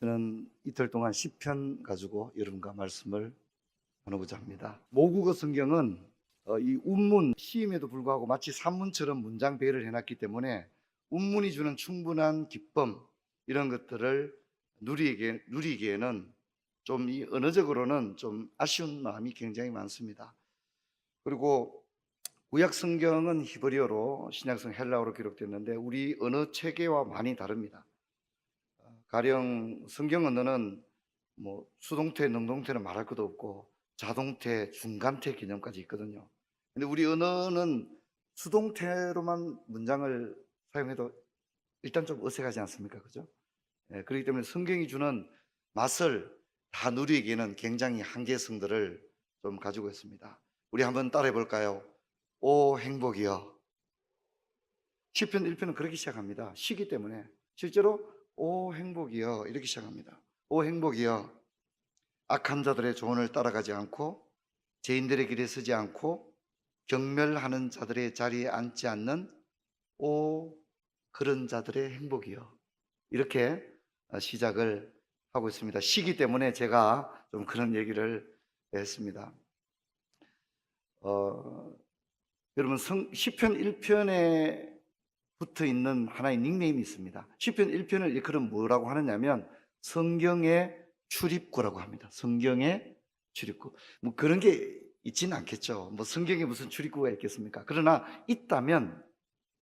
저는 이틀 동안 시편 가지고 여러분과 말씀을 나누고자 합니다. 모국어 성경은 이 운문, 시임에도 불구하고 마치 산문처럼 문장 배열을 해놨기 때문에 운문이 주는 충분한 기쁨, 이런 것들을 누리기에는 좀 이 언어적으로는 좀 아쉬운 마음이 굉장히 많습니다. 그리고 구약 성경은 히브리어로, 신약성 헬라어로 기록됐는데 우리 언어 체계와 많이 다릅니다. 가령 성경 언어는 뭐 수동태, 능동태는 말할 것도 없고 자동태, 중간태 개념까지 있거든요. 근데 우리 언어는 수동태로만 문장을 사용해도 일단 좀 어색하지 않습니까? 그죠? 그렇기 때문에 성경이 주는 맛을 다 누리기에는 굉장히 한계성들을 좀 가지고 있습니다. 우리 한번 따라해 볼까요? 오 행복이여. 시편 1편은 그렇게 시작합니다. 시기 때문에 실제로 오 행복이여 이렇게 시작합니다. 오 행복이여, 악한 자들의 조언을 따라가지 않고 죄인들의 길에 서지 않고 경멸하는 자들의 자리에 앉지 않는 오 그런 자들의 행복이여, 이렇게 시작을 하고 있습니다. 시기 때문에 제가 좀 그런 얘기를 했습니다. 여러분 시편 1편에 붙어 있는 하나의 닉네임이 있습니다. 시편 1편을 일컬은 뭐라고 하느냐면 성경의 출입구라고 합니다. 성경의 출입구. 뭐 그런 게 있지는 않겠죠. 뭐 성경에 무슨 출입구가 있겠습니까? 그러나 있다면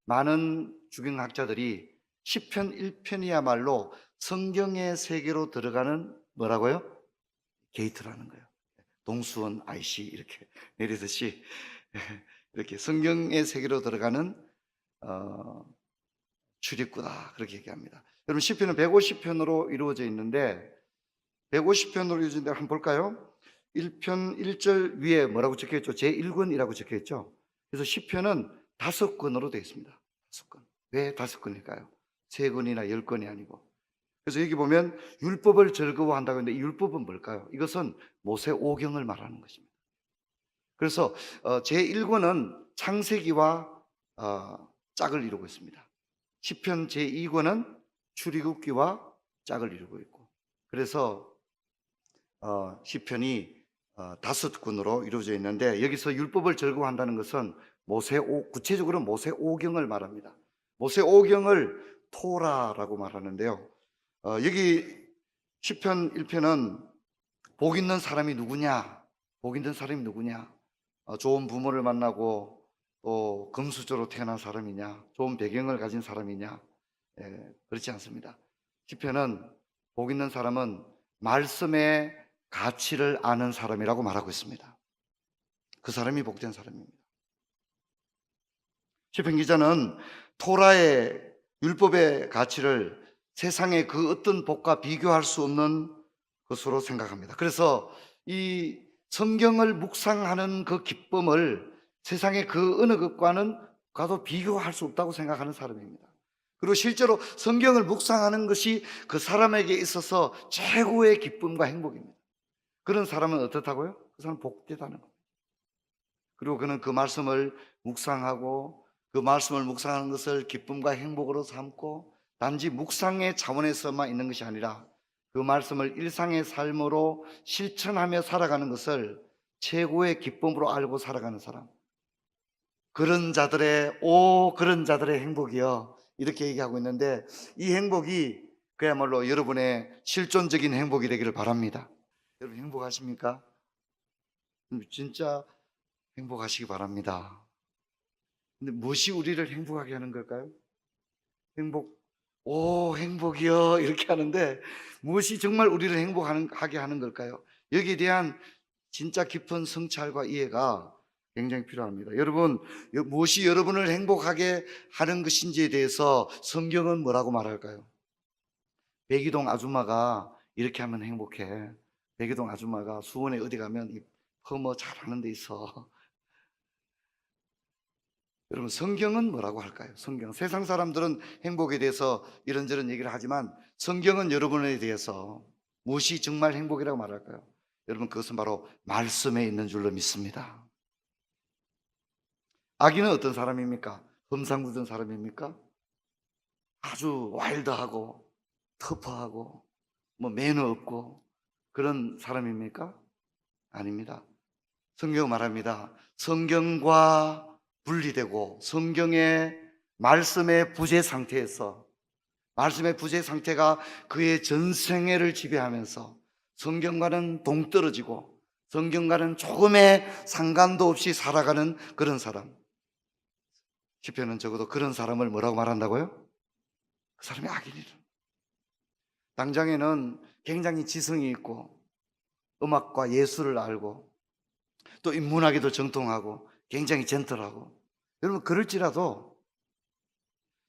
많은 주경학자들이 시편 1편이야말로 성경의 세계로 들어가는 뭐라고요? 게이트라는 거예요. 동수원 IC 이렇게 내리듯이 이렇게 성경의 세계로 들어가는 출입구다, 그렇게 얘기합니다. 여러분 시편은 150편으로 이루어져 있는데 150편으로 이루어진데 한번 볼까요? 1편 1절 위에 뭐라고 적혀있죠? 제1권이라고 적혀있죠. 그래서 시편은 5권으로 되어 있습니다. 5권. 왜 5권일까요? 3권이나 10권이 아니고. 그래서 여기 보면 율법을 즐거워한다고 했는데 이 율법은 뭘까요? 이것은 모세 오경을 말하는 것입니다. 그래서 제1권은 창세기와 짝을 이루고 있습니다. 시편 제2권은 출애굽기와 짝을 이루고 있고, 그래서 시편이 5권으로 이루어져 있는데 여기서 율법을 즐거워한다는 것은 구체적으로 모세 오경을 말합니다. 모세 오경을 토라라고 말하는데요. 여기 시편 1편은 복 있는 사람이 누구냐? 복 있는 사람이 누구냐? 좋은 부모를 만나고 또 금수저로 태어난 사람이냐? 좋은 배경을 가진 사람이냐? 그렇지 않습니다. 시편은 복 있는 사람은 말씀의 가치를 아는 사람이라고 말하고 있습니다. 그 사람이 복된 사람입니다. 시편 기자는 토라의 율법의 가치를 세상의 그 어떤 복과 비교할 수 없는 것으로 생각합니다. 그래서 이 성경을 묵상하는 그 기쁨을 세상의 그 어느 것과는 가도 비교할 수 없다고 생각하는 사람입니다. 그리고 실제로 성경을 묵상하는 것이 그 사람에게 있어서 최고의 기쁨과 행복입니다. 그런 사람은 어떻다고요? 그 사람은 복되다는 겁니다. 그리고 그는 그 말씀을 묵상하고 그 말씀을 묵상하는 것을 기쁨과 행복으로 삼고 단지 묵상의 차원에서만 있는 것이 아니라 그 말씀을 일상의 삶으로 실천하며 살아가는 것을 최고의 기쁨으로 알고 살아가는 사람, 그런 자들의 행복이여, 이렇게 얘기하고 있는데 이 행복이 그야말로 여러분의 실존적인 행복이 되기를 바랍니다. 여러분 행복하십니까? 진짜 행복하시기 바랍니다. 근데 무엇이 우리를 행복하게 하는 걸까요? 오 행복이여 이렇게 하는데 무엇이 정말 우리를 행복하게 하는 걸까요? 여기에 대한 진짜 깊은 성찰과 이해가 굉장히 필요합니다. 여러분, 무엇이 여러분을 행복하게 하는 것인지에 대해서 성경은 뭐라고 말할까요? 백이동 아줌마가 이렇게 하면 행복해. 백이동 아줌마가 수원에 어디 가면 이 퍼머 잘하는 데 있어. 여러분 성경은 뭐라고 할까요? 세상 사람들은 행복에 대해서 이런저런 얘기를 하지만 성경은 여러분에 대해서 무엇이 정말 행복이라고 말할까요? 여러분 그것은 바로 말씀에 있는 줄로 믿습니다. 아기는 어떤 사람입니까? 험상궂은 사람입니까? 아주 와일드하고 터프하고 뭐 매너 없고 그런 사람입니까? 아닙니다. 성경 말합니다. 성경과 분리되고 성경의 말씀의 부재 상태에서, 말씀의 부재 상태가 그의 전생애를 지배하면서 성경과는 동떨어지고 성경과는 조금의 상관도 없이 살아가는 그런 사람, 시편은 적어도 그런 사람을 뭐라고 말한다고요? 그 사람이 악인이라. 당장에는 굉장히 지성이 있고 음악과 예술을 알고 또 인문학에도 정통하고 굉장히 젠틀하고, 여러분 그럴지라도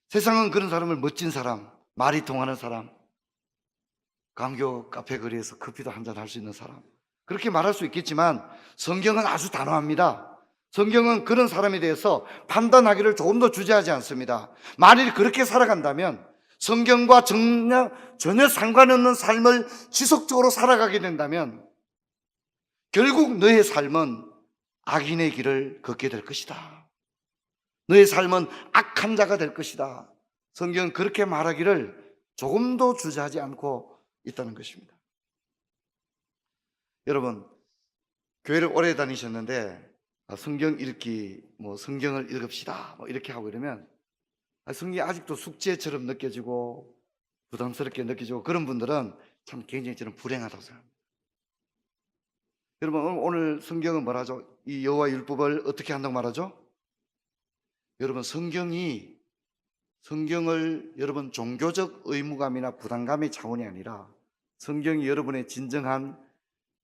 세상은 그런 사람을 멋진 사람, 말이 통하는 사람, 강교 카페 거리에서 커피도 한잔 할 수 있는 사람, 그렇게 말할 수 있겠지만 성경은 아주 단호합니다. 성경은 그런 사람에 대해서 판단하기를 조금 더 주저하지 않습니다. 만일 그렇게 살아간다면, 성경과 전혀 상관없는 삶을 지속적으로 살아가게 된다면 결국 너의 삶은 악인의 길을 걷게 될 것이다. 너의 삶은 악한 자가 될 것이다. 성경은 그렇게 말하기를 조금도 주저하지 않고 있다는 것입니다. 여러분, 교회를 오래 다니셨는데 성경 읽기, 성경을 읽읍시다 이렇게 하고 이러면 성경이 아직도 숙제처럼 느껴지고 부담스럽게 느껴지고, 그런 분들은 참 굉장히 저는 불행하다고 생각합니다. 여러분, 오늘 성경은 뭐라죠? 이 여호와 율법을 어떻게 한다고 말하죠? 여러분, 성경을 여러분 종교적 의무감이나 부담감의 차원이 아니라 성경이 여러분의 진정한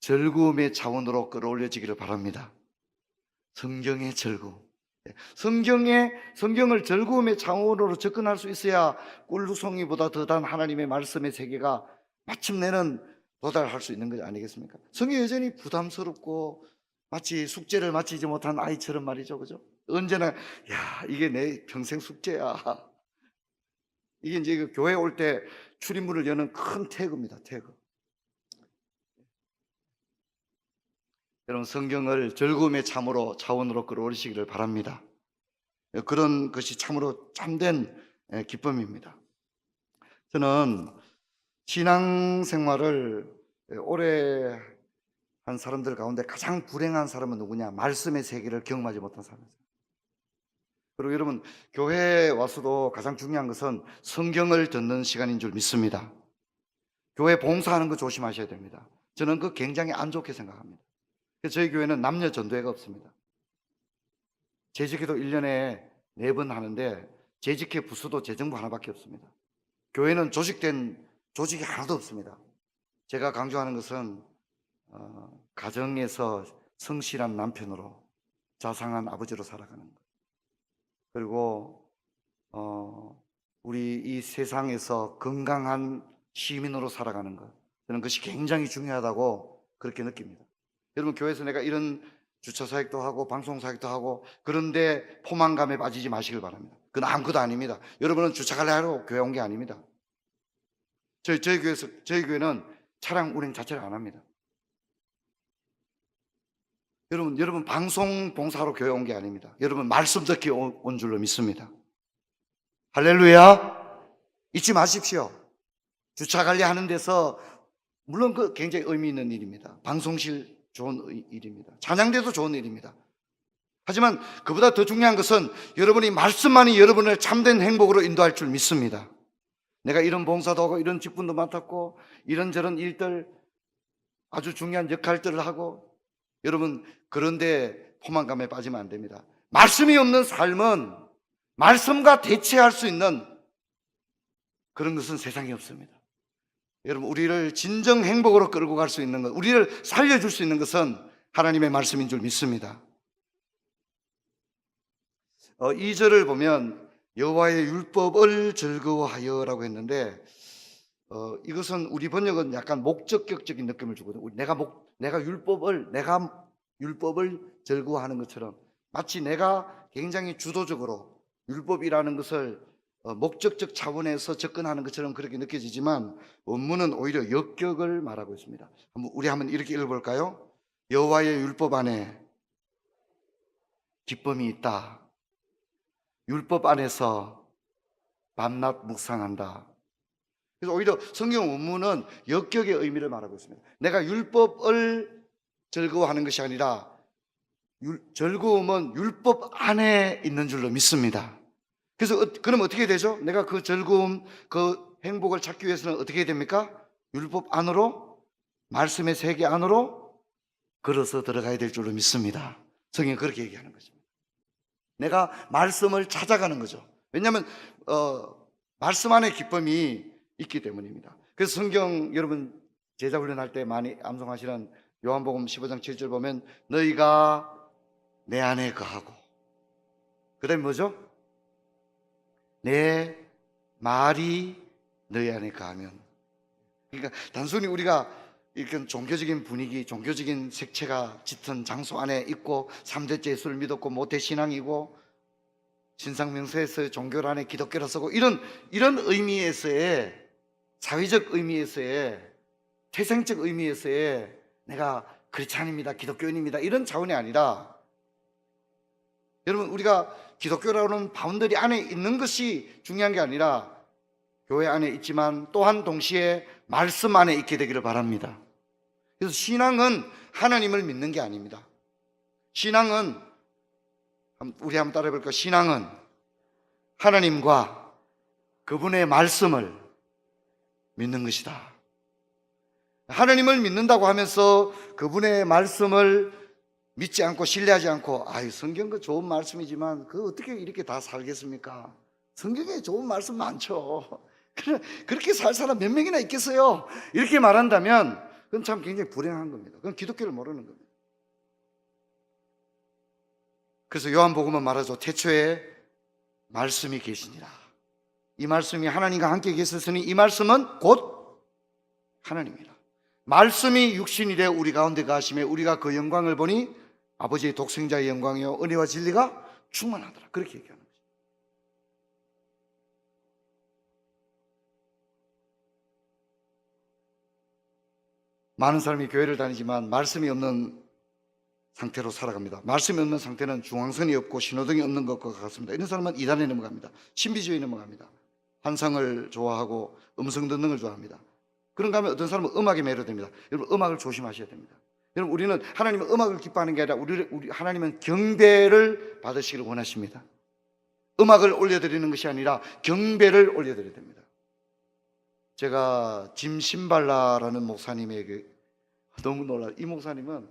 즐거움의 차원으로 끌어올려지기를 바랍니다. 성경의 즐거움. 성경을 즐거움의 차원으로 접근할 수 있어야 꿀송이보다 더단 하나님의 말씀의 세계가 마침내는 도달할 수 있는 것 아니겠습니까? 성경이 여전히 부담스럽고 마치 숙제를 마치지 못한 아이처럼 말이죠, 그죠? 언제나 이게 내 평생 숙제야. 이게 이제 그 교회 올 때 출입문을 여는 큰 태그입니다, 태그. 여러분, 성경을 즐거움의 차원으로 끌어올리시기를 바랍니다. 그런 것이 참으로 참된 기쁨입니다. 저는 신앙생활을 오래 한 사람들 가운데 가장 불행한 사람은 누구냐? 말씀의 세계를 경험하지 못한 사람이에요. 그리고 여러분, 교회에 와서도 가장 중요한 것은 성경을 듣는 시간인 줄 믿습니다. 교회 봉사하는 거 조심하셔야 됩니다. 저는 그거 굉장히 안 좋게 생각합니다. 그래서 저희 교회는 남녀 전도회가 없습니다. 재직회도 1년에 4번 하는데 재직회 부수도 재정부 하나밖에 없습니다. 교회는 조직된 조직이 하나도 없습니다. 제가 강조하는 것은 가정에서 성실한 남편으로 자상한 아버지로 살아가는 것, 그리고 우리 이 세상에서 건강한 시민으로 살아가는 것, 저는 그것이 굉장히 중요하다고 그렇게 느낍니다. 여러분, 교회에서 내가 이런 주차 사역도 하고 방송 사역도 하고 그런데 포만감에 빠지지 마시길 바랍니다. 그건 아무것도 아닙니다. 여러분은 주차 관리하러 교회 온 게 아닙니다. 저희 교회는 차량 운행 자체를 안 합니다. 여러분 방송 봉사로 교회 온 게 아닙니다. 여러분 말씀 듣기 온 줄로 믿습니다. 할렐루야. 잊지 마십시오. 주차 관리하는 데서 물론 그 굉장히 의미 있는 일입니다. 방송실 좋은 일입니다. 찬양대도 좋은 일입니다. 하지만 그보다 더 중요한 것은 여러분이 말씀만이 여러분을 참된 행복으로 인도할 줄 믿습니다. 내가 이런 봉사도 하고 이런 직분도 맡았고 이런저런 일들, 아주 중요한 역할들을 하고, 여러분 그런데 포만감에 빠지면 안 됩니다. 말씀이 없는 삶은 말씀과 대체할 수 있는 그런 것은 세상에 없습니다. 여러분, 우리를 진정 행복으로 끌고 갈 수 있는 것, 우리를 살려줄 수 있는 것은 하나님의 말씀인 줄 믿습니다. 2절을 보면 여호와의 율법을 즐거워하여라고 했는데 이것은 우리 번역은 약간 목적격적인 느낌을 주거든요. 내가 율법을 즐거워하는 것처럼, 마치 내가 굉장히 주도적으로 율법이라는 것을 목적적 차원에서 접근하는 것처럼 그렇게 느껴지지만 원문은 오히려 역격을 말하고 있습니다. 우리 한번 이렇게 읽어볼까요? 여호와의 율법 안에 기쁨이 있다. 율법 안에서 밤낮 묵상한다. 그래서 오히려 성경 원문은 역격의 의미를 말하고 있습니다. 내가 율법을 즐거워하는 것이 아니라 즐거움은 율법 안에 있는 줄로 믿습니다. 그래서 그럼 어떻게 되죠? 내가 그 즐거움, 그 행복을 찾기 위해서는 어떻게 해야 됩니까? 율법 안으로, 말씀의 세계 안으로 걸어서 들어가야 될 줄로 믿습니다. 성경은 그렇게 얘기하는 것입니다. 내가 말씀을 찾아가는 거죠. 왜냐하면 말씀 안에 기쁨이 있기 때문입니다. 그래서 성경 여러분 제자 훈련할 때 많이 암송하시는 요한복음 15장 7절 보면 너희가 내 안에 거하고, 그 다음에 뭐죠? 내 말이 너희 안에 거하면. 그러니까 단순히 우리가 이렇게 종교적인 분위기, 종교적인 색채가 짙은 장소 안에 있고 3대째 예수를 믿었고 모태신앙이고 신상명세에서 종교 안에 기독교라 쓰고 이런 의미에서의, 사회적 의미에서의, 태생적 의미에서의 내가 크리스찬입니다, 기독교인입니다 이런 차원이 아니라, 여러분 우리가 기독교라는 바운더리 안에 있는 것이 중요한 게 아니라 교회 안에 있지만 또한 동시에 말씀 안에 있게 되기를 바랍니다. 그래서 신앙은 하나님을 믿는 게 아닙니다. 신앙은, 우리 한번 따라해 볼까요? 신앙은 하나님과 그분의 말씀을 믿는 것이다. 하나님을 믿는다고 하면서 그분의 말씀을 믿지 않고 신뢰하지 않고, 성경 그 좋은 말씀이지만 그 어떻게 이렇게 다 살겠습니까? 성경에 좋은 말씀 많죠. 그렇게 살 사람 몇 명이나 있겠어요? 이렇게 말한다면 그건 참 굉장히 불행한 겁니다. 그건 기독교를 모르는 겁니다. 그래서 요한복음은 말하죠. 태초에 말씀이 계시니라. 이 말씀이 하나님과 함께 계셨으니 이 말씀은 곧 하나님이라. 말씀이 육신이 되어 우리 가운데 가심에 우리가 그 영광을 보니 아버지의 독생자의 영광이요 은혜와 진리가 충만하더라. 그렇게 얘기하는 거죠. 많은 사람이 교회를 다니지만 말씀이 없는 상태로 살아갑니다. 말씀이 없는 상태는 중앙선이 없고 신호등이 없는 것과 같습니다. 이런 사람은 이단에 넘어갑니다. 신비주의에 넘어갑니다. 환상을 좋아하고 음성 듣는 걸 좋아합니다. 그런가 하면 어떤 사람은 음악에 매료됩니다. 여러분 음악을 조심하셔야 됩니다. 여러분 우리는 하나님은 음악을 기뻐하는 게 아니라 우리 하나님은 경배를 받으시기를 원하십니다. 음악을 올려드리는 것이 아니라 경배를 올려드려야 됩니다. 제가 짐 신발라라는 목사님에게 너무 놀라요. 이 목사님은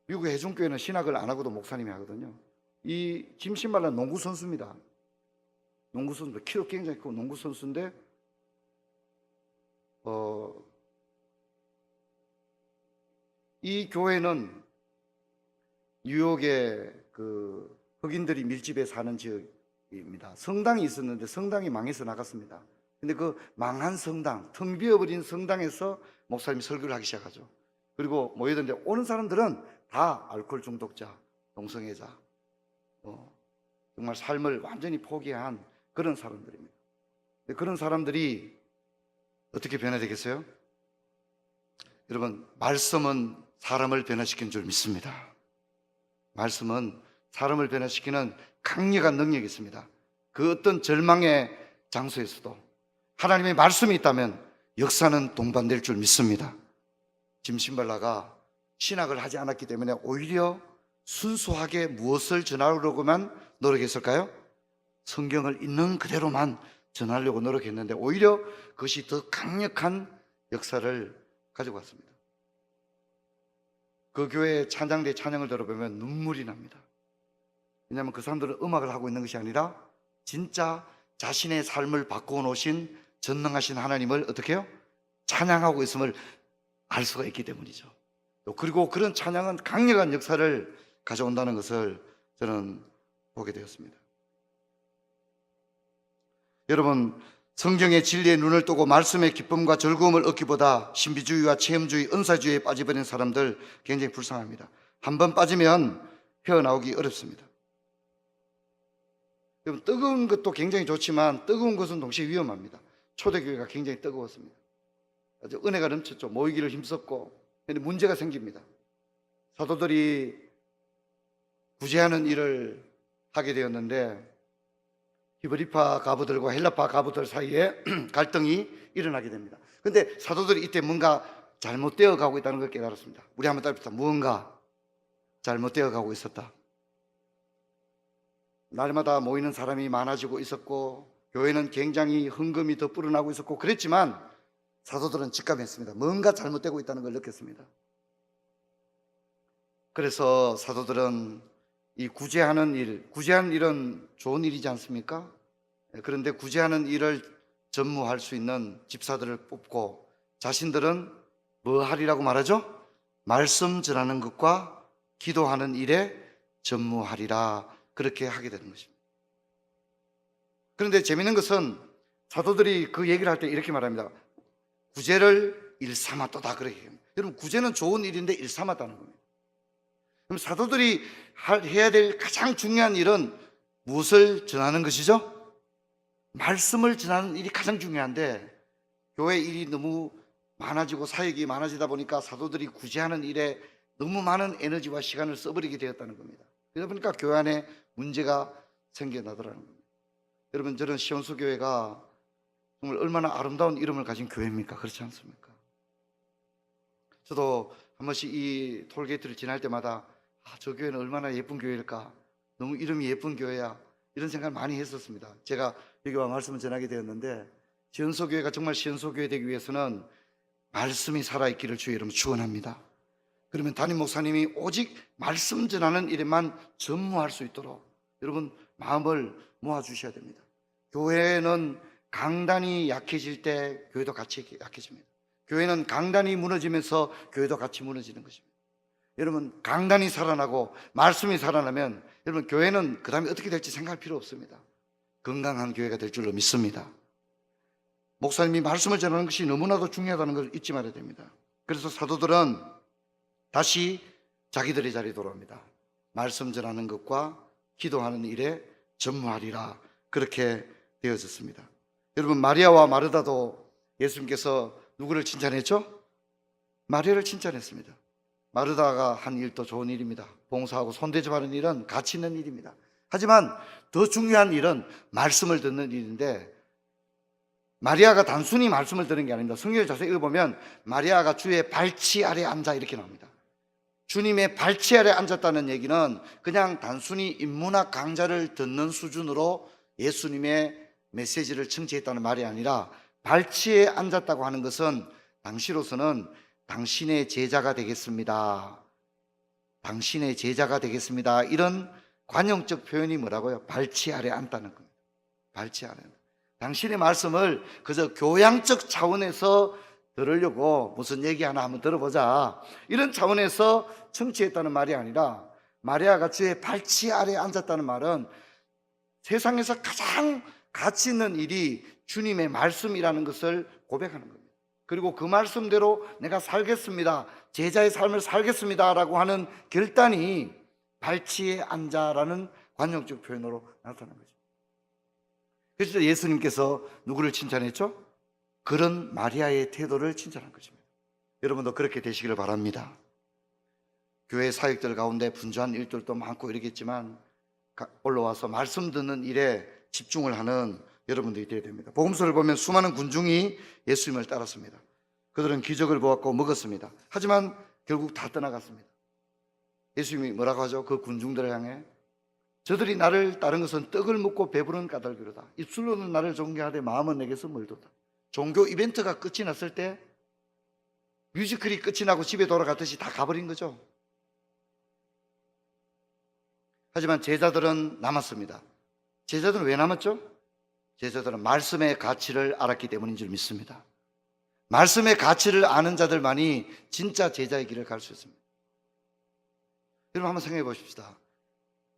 미국 해중교회는 신학을 안 하고도 목사님이 하거든요. 이 짐 신발라는 농구 선수입니다. 농구 선수, 키도 굉장히 크고 농구 선수인데 이 교회는 뉴욕의 그 흑인들이 밀집해 사는 지역입니다. 성당이 있었는데 성당이 망해서 나갔습니다. 근데 그 망한 성당, 텅 비어버린 성당에서 목사님이 설교를 하기 시작하죠. 그리고 모여드는데 오는 사람들은 다 알코올 중독자, 동성애자, 정말 삶을 완전히 포기한 그런 사람들입니다. 그런 사람들이 어떻게 변화되겠어요? 여러분, 말씀은 사람을 변화시키는 줄 믿습니다. 말씀은 사람을 변화시키는 강력한 능력이 있습니다. 그 어떤 절망의 장소에서도 하나님의 말씀이 있다면 역사는 동반될 줄 믿습니다. 짐 신발라가 신학을 하지 않았기 때문에 오히려 순수하게 무엇을 전하려고만 노력했을까요? 성경을 있는 그대로만 전하려고 노력했는데 오히려 그것이 더 강력한 역사를 가지고 왔습니다. 그 교회 찬양대 찬양을 들어보면 눈물이 납니다. 왜냐하면 그 사람들은 음악을 하고 있는 것이 아니라 진짜 자신의 삶을 바꾸어 놓으신 전능하신 하나님을 어떻게 해요? 찬양하고 있음을 알 수가 있기 때문이죠. 그리고 그런 찬양은 강력한 역사를 가져온다는 것을 저는 보게 되었습니다. 여러분, 성경의 진리에 눈을 뜨고 말씀의 기쁨과 즐거움을 얻기보다 신비주의와 체험주의, 은사주의에 빠져버린 사람들 굉장히 불쌍합니다. 한번 빠지면 헤어나오기 어렵습니다. 여러분, 뜨거운 것도 굉장히 좋지만 뜨거운 것은 동시에 위험합니다. 초대교회가 굉장히 뜨거웠습니다. 아주 은혜가 넘쳤죠. 모이기를 힘썼고. 그런데 문제가 생깁니다. 사도들이 구제하는 일을 하게 되었는데 히브리파 가부들과 헬라파 가부들 사이에 갈등이 일어나게 됩니다. 근데 사도들이 이때 뭔가 잘못되어 가고 있다는 걸 깨달았습니다. 우리 한번 따라합시다. 무언가 잘못되어 가고 있었다. 날마다 모이는 사람이 많아지고 있었고 교회는 굉장히 흥금이 더 불어나고 있었고 그랬지만 사도들은 직감했습니다. 뭔가 잘못되고 있다는 걸 느꼈습니다. 그래서 사도들은 이 구제하는 일은 좋은 일이지 않습니까? 그런데 구제하는 일을 전무할 수 있는 집사들을 뽑고 자신들은 뭐 하리라고 말하죠? 말씀 전하는 것과 기도하는 일에 전무하리라 그렇게 하게 되는 것입니다. 그런데 재미있는 것은 사도들이 그 얘기를 할 때 이렇게 말합니다. 구제를 일삼았도다 그렇게 얘기합니다. 여러분 구제는 좋은 일인데 일삼았다는 겁니다. 그럼 사도들이 해야 될 가장 중요한 일은 무엇을 전하는 것이죠? 말씀을 전하는 일이 가장 중요한데 교회 일이 너무 많아지고 사역이 많아지다 보니까 사도들이 구제하는 일에 너무 많은 에너지와 시간을 써버리게 되었다는 겁니다. 그러다 보니까 교회 안에 문제가 생겨나더라는 겁니다. 여러분 저는 시온수 교회가 정말 얼마나 아름다운 이름을 가진 교회입니까? 그렇지 않습니까? 저도 한 번씩 이 톨게이트를 지날 때마다 저 교회는 얼마나 예쁜 교회일까? 너무 이름이 예쁜 교회야. 이런 생각을 많이 했었습니다. 제가 여기 와 말씀을 전하게 되었는데 시온소교회가 정말 시온소교회 되기 위해서는 말씀이 살아있기를 주의 이름으로 축원합니다. 그러면 담임 목사님이 오직 말씀 전하는 일에만 전무할 수 있도록 여러분 마음을 모아주셔야 됩니다. 교회는 강단이 약해질 때 교회도 같이 약해집니다. 교회는 강단이 무너지면서 교회도 같이 무너지는 것입니다. 여러분 강단이 살아나고 말씀이 살아나면 여러분 교회는 그 다음에 어떻게 될지 생각할 필요 없습니다. 건강한 교회가 될 줄로 믿습니다. 목사님이 말씀을 전하는 것이 너무나도 중요하다는 걸 잊지 말아야 됩니다. 그래서 사도들은 다시 자기들의 자리에 돌아옵니다. 말씀 전하는 것과 기도하는 일에 전무하리라 그렇게 되어졌습니다. 여러분 마리아와 마르다도 예수님께서 누구를 칭찬했죠? 마리아를 칭찬했습니다. 마르다가 한 일도 좋은 일입니다. 봉사하고 손대접하는 일은 가치 있는 일입니다. 하지만 더 중요한 일은 말씀을 듣는 일인데 마리아가 단순히 말씀을 듣는 게 아닙니다. 성경을 자세히 읽어보면 마리아가 주의 발치 아래 앉아 이렇게 나옵니다. 주님의 발치 아래 앉았다는 얘기는 그냥 단순히 인문학 강좌를 듣는 수준으로 예수님의 메시지를 청취했다는 말이 아니라 발치에 앉았다고 하는 것은 당시로서는 당신의 제자가 되겠습니다. 당신의 제자가 되겠습니다. 이런 관용적 표현이 뭐라고요? 발치 아래 앉다는 겁니다. 발치 아래. 당신의 말씀을 그저 교양적 차원에서 들으려고 무슨 얘기 하나 한번 들어보자 이런 차원에서 청취했다는 말이 아니라 마리아가 주의 발치 아래 앉았다는 말은 세상에서 가장 가치 있는 일이 주님의 말씀이라는 것을 고백하는 겁니다. 그리고 그 말씀대로 내가 살겠습니다. 제자의 삶을 살겠습니다. 라고 하는 결단이 발치에 앉아라는 관용적 표현으로 나타난 거죠. 그래서 예수님께서 누구를 칭찬했죠? 그런 마리아의 태도를 칭찬한 것입니다. 여러분도 그렇게 되시기를 바랍니다. 교회 사역들 가운데 분주한 일들도 많고 이러겠지만 올라와서 말씀 듣는 일에 집중을 하는 여러분들이 되어야 됩니다. 복음서를 보면 수많은 군중이 예수님을 따랐습니다. 그들은 기적을 보았고 먹었습니다. 하지만 결국 다 떠나갔습니다. 예수님이 뭐라고 하죠? 그 군중들을 향해 저들이 나를 따른 것은 떡을 먹고 배부른 까닭이로다. 입술로는 나를 존경하되 마음은 내게서 멀도다. 종교 이벤트가 끝이 났을 때 뮤지컬이 끝이 나고 집에 돌아갔듯이 다 가버린 거죠. 하지만 제자들은 남았습니다. 제자들은 왜 남았죠? 제자들은 말씀의 가치를 알았기 때문인 줄 믿습니다. 말씀의 가치를 아는 자들만이 진짜 제자의 길을 갈 수 있습니다. 여러분 한번 생각해 보십시다.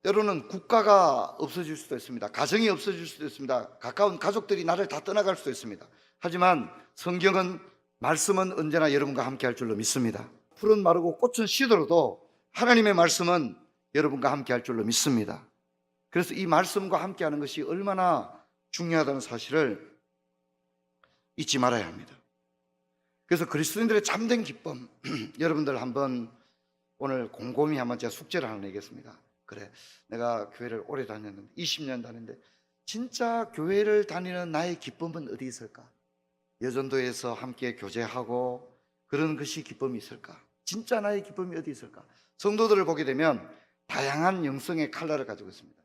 때로는 국가가 없어질 수도 있습니다. 가정이 없어질 수도 있습니다. 가까운 가족들이 나를 다 떠나갈 수도 있습니다. 하지만 성경은 말씀은 언제나 여러분과 함께 할 줄로 믿습니다. 풀은 마르고 꽃은 시들어도 하나님의 말씀은 여러분과 함께 할 줄로 믿습니다. 그래서 이 말씀과 함께 하는 것이 얼마나 중요하다는 사실을 잊지 말아야 합니다. 그래서 그리스도인들의 참된 기쁨 여러분들 한번 오늘 곰곰이 한번 제가 숙제를 하나 내겠습니다. 그래 내가 교회를 오래 다녔는데 20년 다녔는데 진짜 교회를 다니는 나의 기쁨은 어디 있을까? 여전도에서 함께 교제하고 그런 것이 기쁨이 있을까? 진짜 나의 기쁨이 어디 있을까? 성도들을 보게 되면 다양한 영성의 칼라를 가지고 있습니다.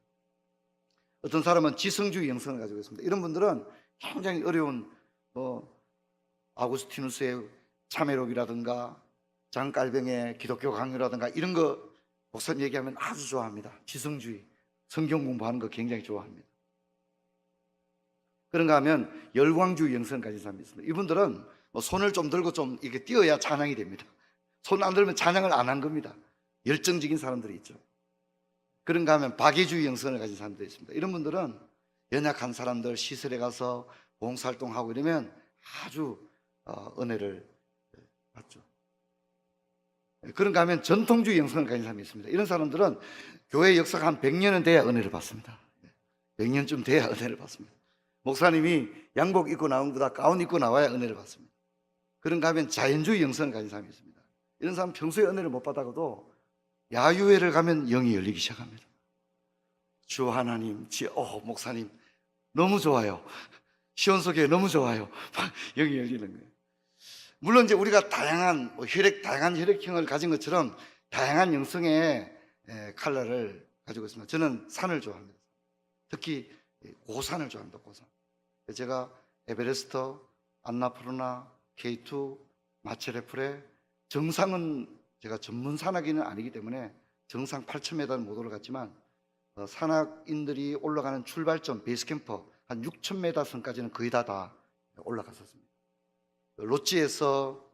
어떤 사람은 지성주의 영성을 가지고 있습니다. 이런 분들은 굉장히 어려운 아구스티누스의 참회록이라든가 장깔병의 기독교 강요라든가 이런 거 목사님 얘기하면 아주 좋아합니다. 지성주의, 성경 공부하는 거 굉장히 좋아합니다. 그런가 하면 열광주의 영성을 가진 사람이 있습니다. 이분들은 손을 좀 들고 좀 이렇게 뛰어야 찬양이 됩니다. 손 안 들면 찬양을 안 한 겁니다. 열정적인 사람들이 있죠. 그런가 하면 박애주의 영성을 가진 사람들이 있습니다. 이런 분들은 연약한 사람들 시설에 가서 봉사활동하고 이러면 아주 은혜를 받죠. 그런가 하면 전통주의 영성을 가진 사람이 있습니다. 이런 사람들은 교회 역사가 한 100년은 돼야 은혜를 받습니다. 100년쯤 돼야 은혜를 받습니다. 목사님이 양복 입고 나온 것보다 가운 입고 나와야 은혜를 받습니다. 그런가 하면 자연주의 영성을 가진 사람이 있습니다. 이런 사람 평소에 은혜를 못 받아도 야유회를 가면 영이 열리기 시작합니다. 주 하나님, 목사님 너무 좋아요. 시온소교회 너무 좋아요. 영이 열리는 거예요. 물론 이제 우리가 다양한 혈액형을 가진 것처럼 다양한 영성의 칼라를 가지고 있습니다. 저는 산을 좋아합니다. 특히 고산을 좋아합니다. 고산. 제가 에베레스트, 안나푸르나, K2, 마체레프레 정상은 제가 전문 산악인은 아니기 때문에 정상 8,000m는 못 올라갔지만 산악인들이 올라가는 출발점 베이스캠프 한 6,000m 선까지는 거의 다 올라갔었습니다. 로찌에서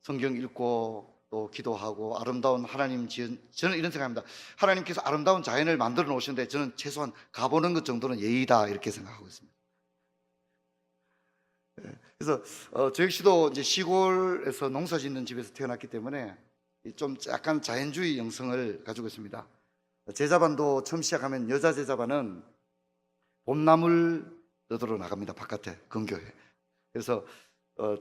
성경 읽고 또 기도하고 아름다운 하나님 지은, 저는 이런 생각합니다. 하나님께서 아름다운 자연을 만들어 놓으셨는데 저는 최소한 가보는 것 정도는 예의다 이렇게 생각하고 있습니다. 그래서 저 역시도 이제 시골에서 농사 짓는 집에서 태어났기 때문에 좀 약간 자연주의 영성을 가지고 있습니다. 제자반도 처음 시작하면 여자 제자반은 봄나물 얻으러 나갑니다. 바깥에 근교에. 그래서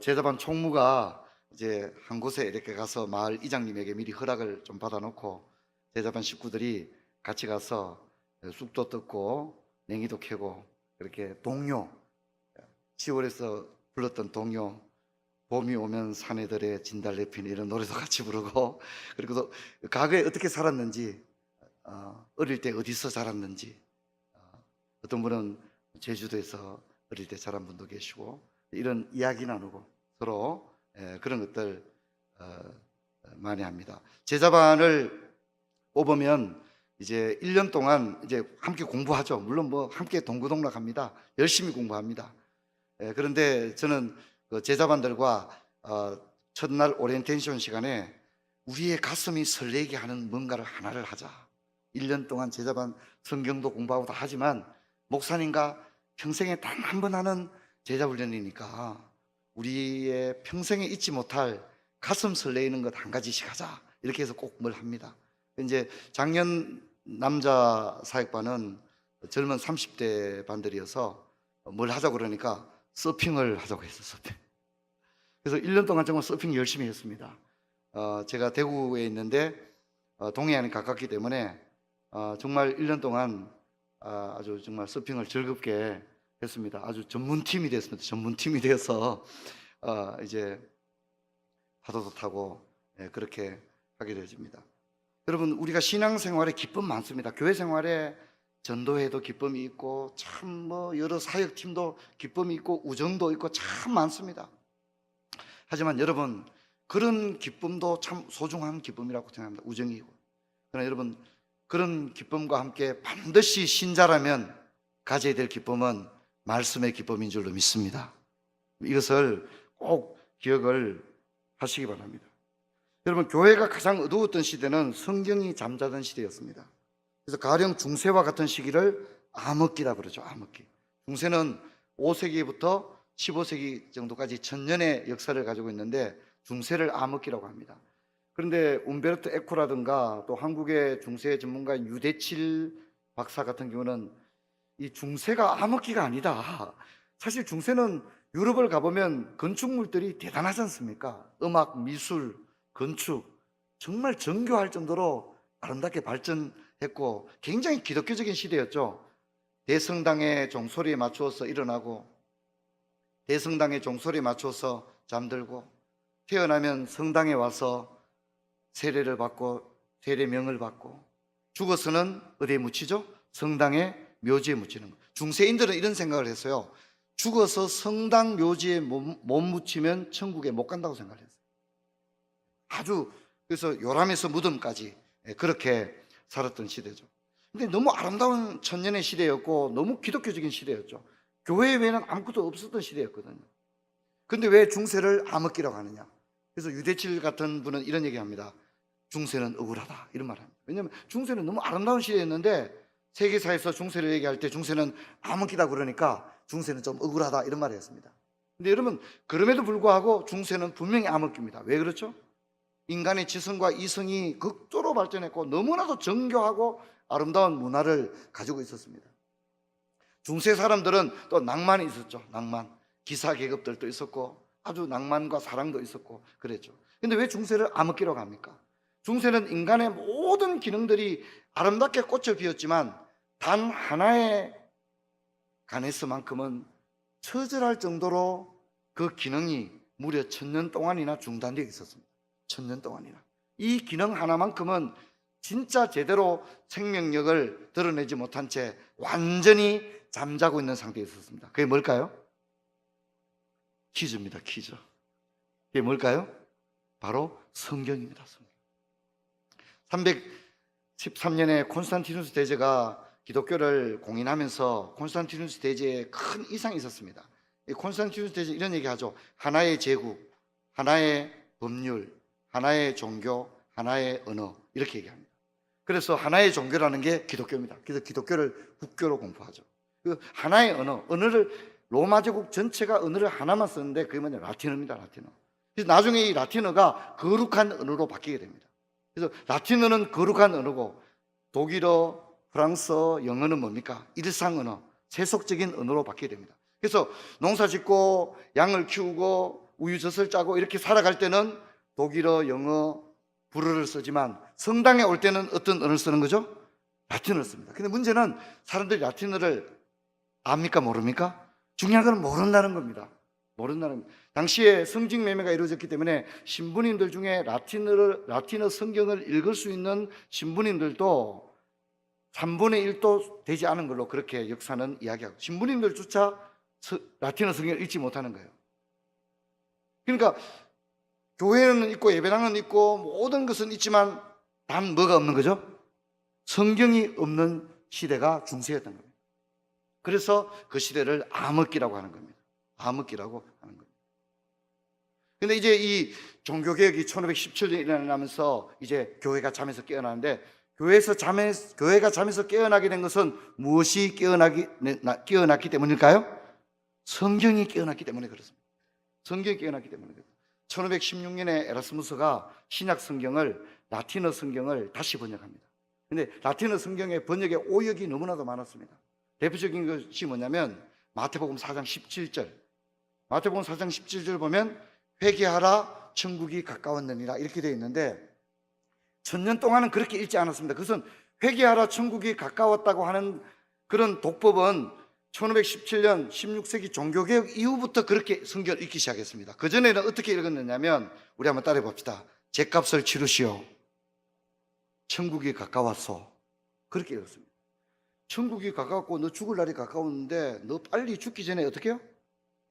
제자반 총무가 이제 한 곳에 이렇게 가서 마을 이장님에게 미리 허락을 좀 받아놓고 제자반 식구들이 같이 가서 쑥도 뜯고 냉이도 캐고 그렇게 동요, 10월에서 불렀던 동요, 봄이 오면 사내들의 진달래 핀 이런 노래도 같이 부르고, 그리고 또 과거에 어떻게 살았는지, 어릴 때 어디서 자랐는지, 어떤 분은 제주도에서 어릴 때 자란 분도 계시고 이런 이야기 나누고 서로 그런 것들 많이 합니다. 제자반을 뽑으면 이제 1년 동안 이제 함께 공부하죠. 물론 뭐 함께 동고동락합니다. 열심히 공부합니다. 그런데 저는 그 제자반들과 첫날 오리엔테이션 시간에 우리의 가슴이 설레게 하는 뭔가를 하나를 하자. 1년 동안 제자반 성경도 공부하고 다 하지만 목사님과 평생에 단 한 번 하는 제자훈련이니까 우리의 평생에 잊지 못할 가슴 설레이는 것 한 가지씩 하자. 이렇게 해서 꼭 뭘 합니다. 이제 작년 남자 사역반은 젊은 30대 반들이어서 뭘 하자고 그러니까 서핑을 하자고 했어요. 서핑. 그래서 1년 동안 정말 서핑 열심히 했습니다. 제가 대구에 있는데 동해안이 가깝기 때문에 정말 1년 동안 아주 정말 서핑을 즐겁게 했습니다. 아주 전문팀이 됐습니다. 전문팀이 되어서 이제 파도도 타고 그렇게 하게 되어집니다. 여러분, 우리가 신앙생활에 기쁨 많습니다. 교회 생활에 전도회도 기쁨이 있고 참 뭐 여러 사역팀도 기쁨이 있고 우정도 있고 참 많습니다. 하지만 여러분, 그런 기쁨도 참 소중한 기쁨이라고 생각합니다. 우정이고. 그러나 여러분, 그런 기쁨과 함께 반드시 신자라면 가져야 될 기쁨은 말씀의 기쁨인 줄로 믿습니다. 이것을 꼭 기억을 하시기 바랍니다. 여러분, 교회가 가장 어두웠던 시대는 성경이 잠자던 시대였습니다. 그래서 가령 중세와 같은 시기를 암흑기라 그러죠. 암흑기. 중세는 5세기부터 15세기 정도까지 1000년의 역사를 가지고 있는데 중세를 암흑기라고 합니다. 그런데 움베르토 에코라든가 또 한국의 중세 전문가인 유대칠 박사 같은 경우는 이 중세가 암흑기가 아니다. 사실 중세는 유럽을 가보면 건축물들이 대단하지 않습니까? 음악, 미술, 건축 정말 정교할 정도로 아름답게 발전했고 굉장히 기독교적인 시대였죠. 대성당의 종소리에 맞추어서 일어나고 대성당의 종소리에 맞춰서 잠들고 태어나면 성당에 와서 세례를 받고 세례명을 받고 죽어서는 어디에 묻히죠? 성당의 묘지에 묻히는 거예요. 중세인들은 이런 생각을 했어요. 죽어서 성당 묘지에 못 묻히면 천국에 못 간다고 생각을 했어요. 아주 그래서 요람에서 무덤까지 그렇게 살았던 시대죠. 근데 너무 아름다운 천년의 시대였고 너무 기독교적인 시대였죠. 교회 외에는 아무것도 없었던 시대였거든요. 근데 왜 중세를 암흑기라고 하느냐? 그래서 유대칠 같은 분은 이런 얘기합니다. 중세는 억울하다 이런 말을 합니다. 왜냐하면 중세는 너무 아름다운 시대였는데 세계사에서 중세를 얘기할 때 중세는 암흑기다 그러니까 중세는 좀 억울하다 이런 말을 했습니다. 근데 여러분 그럼에도 불구하고 중세는 분명히 암흑기입니다. 왜 그렇죠? 인간의 지성과 이성이 극도로 발전했고 너무나도 정교하고 아름다운 문화를 가지고 있었습니다. 중세 사람들은 또 낭만이 있었죠. 낭만. 기사 계급들도 있었고 아주 낭만과 사랑도 있었고 그랬죠. 근데 왜 중세를 암흑기라고 합니까? 중세는 인간의 모든 기능들이 아름답게 꽃을 피웠지만 단 하나의 가네스만큼은 처절할 정도로 그 기능이 무려 1000년 동안이나 중단되어 있었습니다. 1000년 동안이나. 이 기능 하나만큼은 진짜 제대로 생명력을 드러내지 못한 채 완전히 잠자고 있는 상태에 있었습니다. 그게 뭘까요? 퀴즈입니다. 퀴즈. 그게 뭘까요? 바로 성경입니다. 성경. 313년에 콘스탄티누스 대제가 기독교를 공인하면서 콘스탄티누스 대제에 큰 이상이 있었습니다. 이 콘스탄티누스 대제 이런 얘기하죠. 하나의 제국, 하나의 법률, 하나의 종교, 하나의 언어 이렇게 얘기합니다. 그래서 하나의 종교라는 게 기독교입니다. 그래서 기독교를 국교로 공부하죠. 그 하나의 언어를 로마 제국 전체가 언어를 하나만 쓰는데 그게 뭐냐? 라틴어입니다. 라틴어. 그래서 나중에 이 라틴어가 거룩한 언어로 바뀌게 됩니다. 그래서 라틴어는 거룩한 언어고 독일어, 프랑스어, 영어는 뭡니까? 일상 언어, 세속적인 언어로 바뀌게 됩니다. 그래서 농사 짓고 양을 키우고 우유젖을 짜고 이렇게 살아갈 때는 독일어, 영어, 불어를 쓰지만 성당에 올 때는 어떤 언어를 쓰는 거죠? 라틴어를 씁니다. 근데 문제는 사람들이 라틴어를 압니까? 모릅니까? 중요한 건 모른다는 겁니다. 모른다는 겁니다. 당시에 성직 매매가 이루어졌기 때문에 신부님들 중에 라틴어 성경을 읽을 수 있는 신부님들도 3분의 1도 되지 않은 걸로 그렇게 역사는 이야기하고 신부님들조차 라틴어 성경을 읽지 못하는 거예요. 그러니까 교회는 있고 예배당은 있고 모든 것은 있지만 단 뭐가 없는 거죠? 성경이 없는 시대가 중세였던 겁니다. 그래서 그 시대를 암흑기라고 하는 겁니다. 암흑기라고 하는 겁니다. 근데 이제 이 종교개혁이 1517년에 일어나면서 이제 교회가 잠에서 깨어나는데 교회가 잠에서 깨어나게 된 것은 무엇이 깨어났기 때문일까요? 성경이 깨어났기 때문에 그렇습니다. 성경이 깨어났기 때문에 그렇습니다. 1516년에 에라스무스가 신약 성경을 라틴어 성경을 다시 번역합니다. 근데 라틴어 성경의 번역의 오역이 너무나도 많았습니다. 대표적인 것이 뭐냐면 마태복음 4장 17절. 마태복음 4장 17절 보면 회개하라 천국이 가까웠느니라 이렇게 되어 있는데 1000년 동안은 그렇게 읽지 않았습니다. 그것은 회개하라 천국이 가까웠다고 하는 그런 독법은 1517년 16세기 종교개혁 이후부터 그렇게 성경을 읽기 시작했습니다. 그전에는 어떻게 읽었느냐면 우리 한번 따라해 봅시다. 죗값을 치르시오. 천국이 가까웠소. 그렇게 읽었습니다. 천국이 가까웠고 너 죽을 날이 가까웠는데 너 빨리 죽기 전에 어떻게 해요?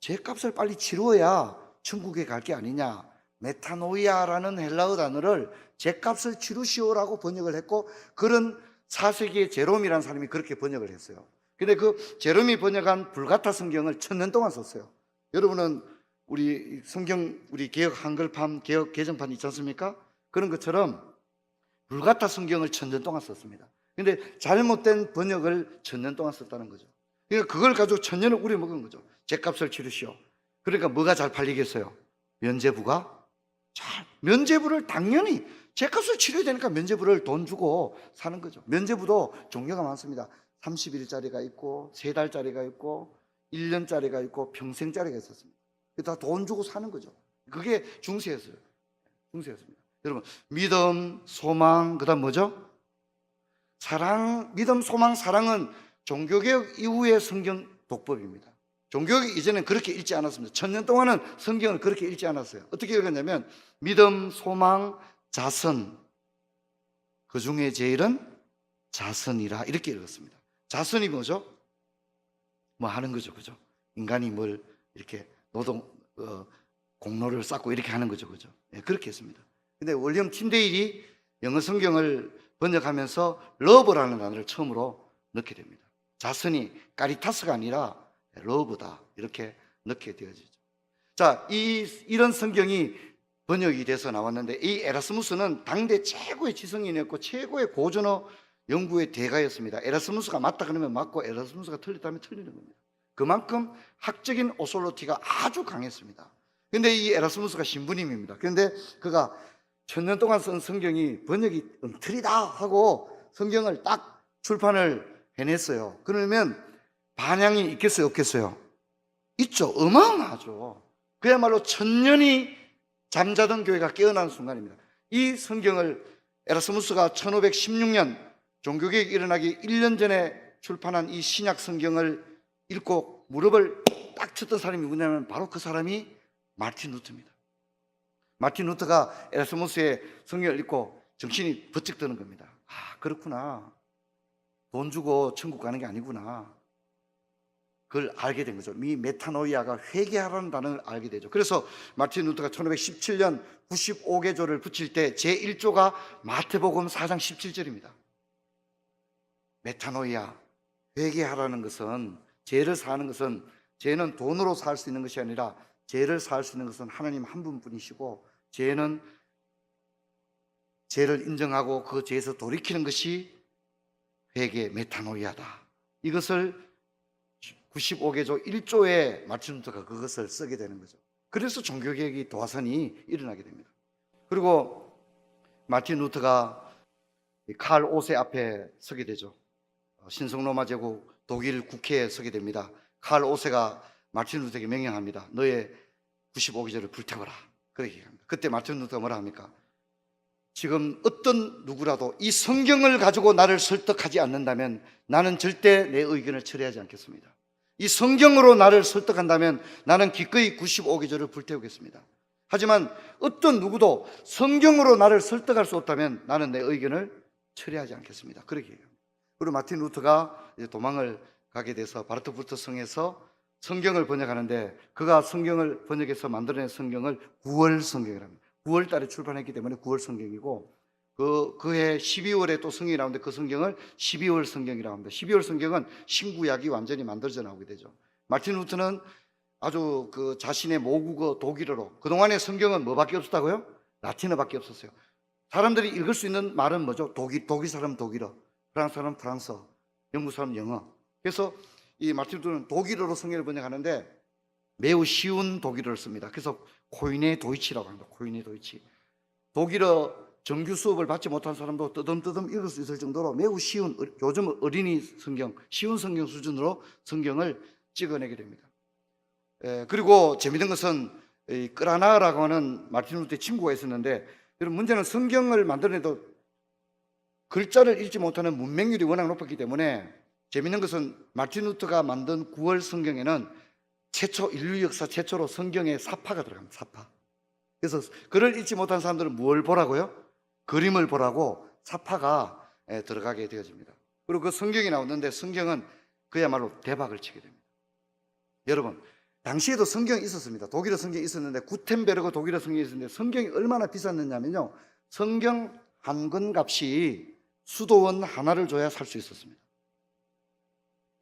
죗값을 빨리 치루어야 천국에 갈 게 아니냐. 메타노이아라는 헬라어 단어를 죗값을 치르시오라고 번역을 했고 그런 4세기의 제롬이라는 사람이 그렇게 번역을 했어요. 근데 그 제롬이 번역한 불가타 성경을 1000년 동안 썼어요. 여러분은 우리 성경 우리 개혁 한글판 개혁 개정판 있지 않습니까? 그런 것처럼 불가타 성경을 1000년 동안 썼습니다. 근데 잘못된 번역을 1000년 동안 썼다는 거죠. 그러니까 그걸 가지고 1000년을 우려먹은 거죠. 죗값을 치르시오. 그러니까 뭐가 잘 팔리겠어요? 면죄부가 면죄부를 당연히 죗값을 치러야 되니까 면죄부를 돈 주고 사는 거죠. 면죄부도 종류가 많습니다. 30일짜리가 있고 3달짜리가 있고 1년짜리가 있고 평생짜리가 있었습니다. 다 돈 주고 사는 거죠. 그게 중세였어요. 중세였습니다. 여러분 믿음, 소망, 그 다음 뭐죠? 사랑, 믿음, 소망, 사랑은 종교개혁 이후의 성경 독법입니다. 종교개혁 이전엔 그렇게 읽지 않았습니다. 1000년 동안은 성경을 그렇게 읽지 않았어요. 어떻게 읽었냐면 믿음, 소망, 자선, 그 중에 제일은 자선이라 이렇게 읽었습니다. 자선이 뭐죠? 뭐 하는 거죠, 그죠? 인간이 뭘 이렇게 공로를 쌓고 이렇게 하는 거죠, 그죠? 네, 그렇게 했습니다. 근데 윌리엄 틴데일이 영어 성경을 번역하면서 러브라는 단어를 처음으로 넣게 됩니다. 자선이 까리타스가 아니라 러브다 이렇게 넣게 되어지죠. 자, 이런 성경이 번역이 돼서 나왔는데 이 에라스무스는 당대 최고의 지성인이었고 최고의 고전어 연구의 대가였습니다. 에라스무스가 맞다 그러면 맞고 에라스무스가 틀렸다면 틀리는 겁니다. 그만큼 학적인 오솔로티가 아주 강했습니다. 근데 이 에라스무스가 신부님입니다. 그런데 그가 1000년 동안 쓴 성경이 번역이 엉터리다 하고 성경을 딱 출판을 해냈어요. 그러면 반향이 있겠어요, 없겠어요? 있죠. 어마어마하죠. 그야말로 1000년이 잠자던 교회가 깨어나는 순간입니다. 이 성경을 에라스무스가 1516년 종교개혁이 일어나기 1년 전에 출판한 이 신약 성경을 읽고 무릎을 딱 쳤던 사람이 누구냐면 바로 그 사람이 마틴 루터입니다. 마틴 루터가 에라스무스의 성경을 읽고 정신이 번쩍 드는 겁니다. 아, 그렇구나. 돈 주고 천국 가는 게 아니구나. 그걸 알게 된 거죠. 이 메타노이아가 회개하라는 단어를 알게 되죠. 그래서 마틴 루터가 1517년 95개조를 붙일 때 제1조가 마태복음 4장 17절입니다. 메타노이아, 회개하라는 것은, 죄를 사하는 것은, 죄는 돈으로 살 수 있는 것이 아니라 죄를 사할 수 있는 것은 하나님 한 분뿐이시고, 죄는 죄를 인정하고 그 죄에서 돌이키는 것이 회개, 메타노이아다. 이것을 95개조 1조에 마틴 루터가 그것을 쓰게 되는 거죠. 그래서 종교개혁이 도화선이 일어나게 됩니다. 그리고 마틴 루터가 칼 5세 앞에 서게 되죠. 신성로마 제국 독일 국회에 서게 됩니다. 칼 5세가 마틴 루터에게 명령합니다. 너의 95개조를 불태워라. 그렇게 얘기합니다. 그때 마틴 루터가 뭐라 합니까? 지금 어떤 누구라도 이 성경을 가지고 나를 설득하지 않는다면 나는 절대 내 의견을 철회하지 않겠습니다. 이 성경으로 나를 설득한다면 나는 기꺼이 95개조를 불태우겠습니다. 하지만 어떤 누구도 성경으로 나를 설득할 수 없다면 나는 내 의견을 철회하지 않겠습니다. 그렇게 얘기합니다. 그리고 마틴 루터가 이제 도망을 가게 돼서 바르트푸르트 성에서 성경을 번역하는데 그가 성경을 번역해서 만들어낸 성경을 9월 성경이라고 합니다. 9월 달에 출판했기 때문에 9월 성경이고 그해 12월에 또 성경이 나오는데 그 성경을 12월 성경이라고 합니다. 12월 성경은 신구약이 완전히 만들어져 나오게 되죠. 마틴 루터는 아주 그 자신의 모국어 독일어로, 그동안의 성경은 뭐밖에 없었다고요? 라틴어밖에 없었어요. 사람들이 읽을 수 있는 말은 뭐죠? 독일 사람 독일어, 프랑스 사람 프랑스어, 영국 사람 영어. 그래서 이 마틴 루터는 독일어로 성경을 번역하는데 매우 쉬운 독일어를 씁니다. 그래서 코이네 도이치라고 합니다. 코이네 도이치. 독일어 정규 수업을 받지 못한 사람도 뜨듬뜨듬 읽을 수 있을 정도로 매우 쉬운, 요즘 어린이 성경, 쉬운 성경 수준으로 성경을 찍어내게 됩니다. 그리고 재미있는 것은 끄라나라고 하는 마틴 루터의 친구가 있었는데, 여러분 문제는 성경을 만들어내도 글자를 읽지 못하는 문맹률이 워낙 높았기 때문에 재미있는 것은 마틴 루터가 만든 9월 성경에는 인류 역사 최초로 성경에 사파가 들어갑니다. 사파. 그래서 글을 읽지 못한 사람들은 뭘 보라고요? 그림을 보라고 사파가 들어가게 되어집니다. 그리고 그 성경이 나오는데 성경은 그야말로 대박을 치게 됩니다. 여러분, 당시에도 성경이 있었습니다. 독일어 성경이 있었는데 구텐베르그 독일어 성경이 있었는데 성경이 얼마나 비쌌느냐면요, 성경 한 권 값이 수도원 하나를 줘야 살 수 있었습니다.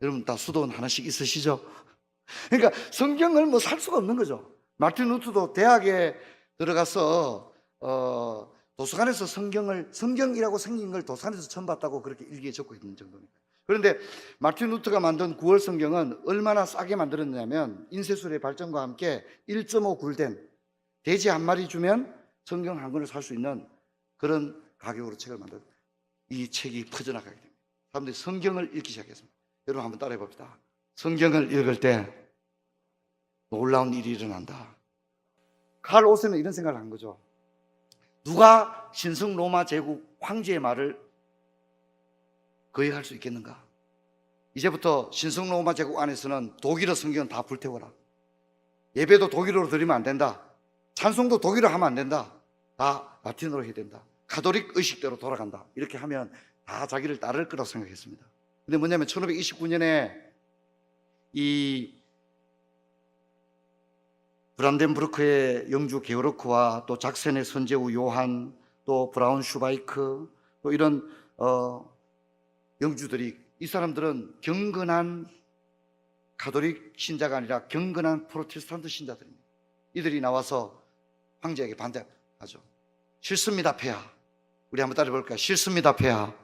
여러분 다 수도원 하나씩 있으시죠? 그러니까 성경을 뭐 살 수가 없는 거죠. 마틴 루터도 대학에 들어가서 도서관에서 성경이라고 생긴 걸 도서관에서 처음 봤다고 그렇게 일기에 적고 있는 정도니까. 그런데 마틴 루터가 만든 9월 성경은 얼마나 싸게 만들었냐면 인쇄술의 발전과 함께 1.5 굴덴, 돼지 한 마리 주면 성경 한 권을 살 수 있는 그런 가격으로 책을 만들었어요. 이 책이 퍼져나가게 됩니다. 사람들이 성경을 읽기 시작했습니다. 여러분 한번 따라해 봅시다. 성경을 읽을 때 놀라운 일이 일어난다. 칼 오스는 이런 생각을 한 거죠. 누가 신성 로마 제국 황제의 말을 거역할 수 있겠는가? 이제부터 신성로마 제국 안에서는 독일어 성경은 다 불태워라. 예배도 독일어로 드리면 안 된다. 찬송도 독일어 하면 안 된다. 다 라틴어로 해야 된다. 가톨릭 의식대로 돌아간다. 이렇게 하면 다 자기를 따를 거라고 생각했습니다. 근데 뭐냐면 1529년에 이 브란덴부르크의 영주 게오르크와 또 작센의 선제우 요한, 또 브라운슈바이크, 또 이런 영주들이, 이 사람들은 경건한 가톨릭 신자가 아니라 경건한 프로테스탄트 신자들입니다. 이들이 나와서 황제에게 반대하죠. 싫습니다, 폐하. 우리 한번 따라 볼까요? 싫습니다, 폐하.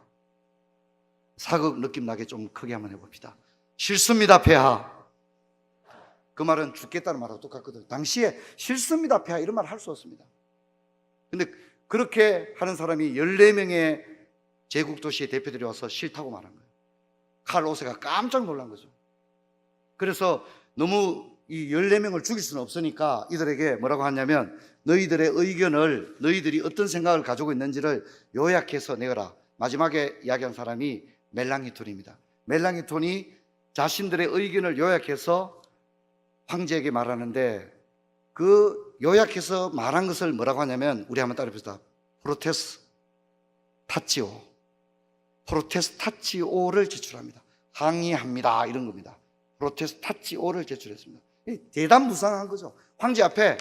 사극 느낌 나게 좀 크게 한번 해봅시다. 싫습니다, 폐하. 그 말은 죽겠다는 말하고 똑같거든요. 당시에 싫습니다, 폐하 이런 말 할 수 없습니다. 근데 그렇게 하는 사람이 14명의 제국 도시의 대표들이 와서 싫다고 말한 거예요. 칼 오세가 깜짝 놀란 거죠. 그래서 너무 이 14명을 죽일 수는 없으니까 이들에게 뭐라고 하냐면, 너희들의 의견을, 너희들이 어떤 생각을 가지고 있는지를 요약해서 내어라. 마지막에 이야기한 사람이 멜랑히톤입니다. 멜랑히톤이 자신들의 의견을 요약해서 황제에게 말하는데, 그 요약해서 말한 것을 뭐라고 하냐면, 우리 한번 따라해봅시다. 프로테스타치오. 프로테스타치오를 제출합니다. 항의합니다, 이런 겁니다. 프로테스타치오를 제출했습니다. 대담무쌍한 거죠. 황제 앞에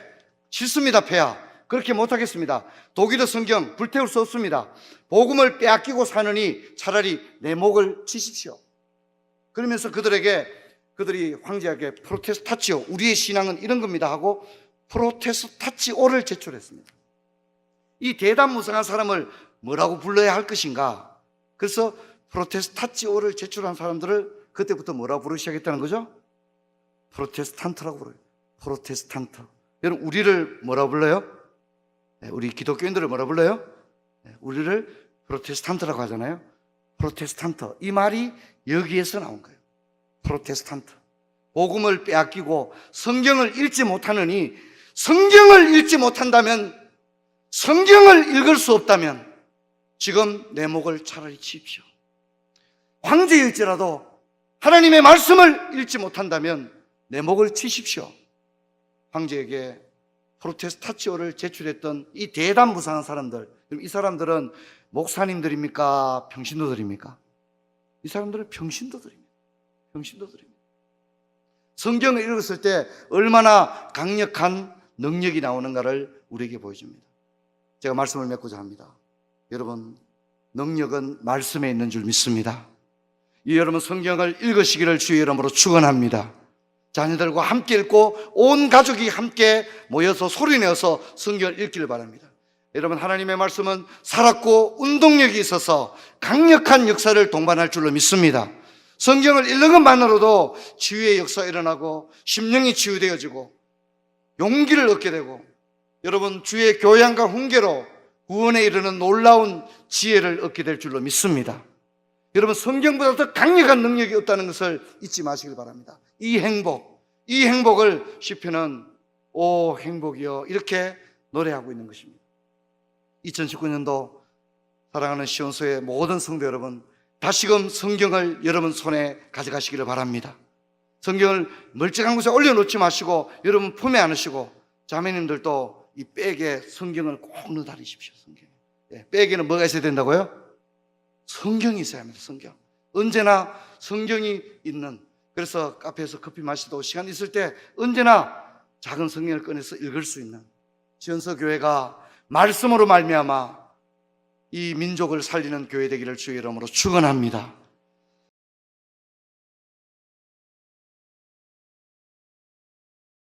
싫습니다, 폐하. 그렇게 못하겠습니다. 독일어 성경 불태울 수 없습니다. 복음을 빼앗기고 사느니 차라리 내 목을 치십시오. 그러면서 그들이 황제에게 프로테스타치오, 우리의 신앙은 이런 겁니다 하고 프로테스타치오를 제출했습니다. 이 대담무쌍한 사람을 뭐라고 불러야 할 것인가? 그래서 프로테스타치오를 제출한 사람들을 그때부터 뭐라고 부르기 시작했다는 거죠? 프로테스탄트라고 불러요. 프로테스탄트. 여러분, 우리를 뭐라고 불러요? 우리 기독교인들을 뭐라고 불러요? 우리를 프로테스탄트라고 하잖아요. 프로테스탄트. 이 말이 여기에서 나온 거예요. 프로테스탄트. 복음을 빼앗기고 성경을 읽지 못하느니, 성경을 읽지 못한다면, 성경을 읽을 수 없다면 지금 내 목을 차라리 치십시오. 황제일지라도 하나님의 말씀을 읽지 못한다면 내 목을 치십시오. 황제에게 프로테스타치오를 제출했던 이 대담무쌍한 사람들, 이 사람들은 목사님들입니까? 평신도들입니까? 이 사람들은 평신도들입니다. 평신도들입니다. 성경을 읽었을 때 얼마나 강력한 능력이 나오는가를 우리에게 보여줍니다. 제가 말씀을 맺고자 합니다. 여러분, 능력은 말씀에 있는 줄 믿습니다. 여러분, 성경을 읽으시기를 주의 이름으로 축원합니다. 자녀들과 함께 읽고 온 가족이 함께 모여서 소리내어서 성경을 읽기를 바랍니다. 여러분, 하나님의 말씀은 살았고 운동력이 있어서 강력한 역사를 동반할 줄로 믿습니다. 성경을 읽는 것만으로도 치유의 역사가 일어나고 심령이 치유되어지고 용기를 얻게 되고, 여러분, 주의 교양과 훈계로 구원에 이르는 놀라운 지혜를 얻게 될 줄로 믿습니다. 여러분, 성경보다 더 강력한 능력이 없다는 것을 잊지 마시길 바랍니다. 이 행복을 시편은 오 행복이여 이렇게 노래하고 있는 것입니다. 2019년도 사랑하는 시온소의 모든 성도 여러분, 다시금 성경을 여러분 손에 가져가시기를 바랍니다. 성경을 멀쩡한 곳에 올려놓지 마시고 여러분 품에 안으시고, 자매님들도 이 백에 성경을 꼭 넣어 다니십시오. 성경. 백에는 뭐가 있어야 된다고요? 성경이 있어야 합니다. 성경. 언제나 성경이 있는, 그래서 카페에서 커피 마시도 시간 있을 때 언제나 작은 성경을 꺼내서 읽을 수 있는 시온서 교회가 말씀으로 말미암아 이 민족을 살리는 교회 되기를 주의 이름으로 축원합니다.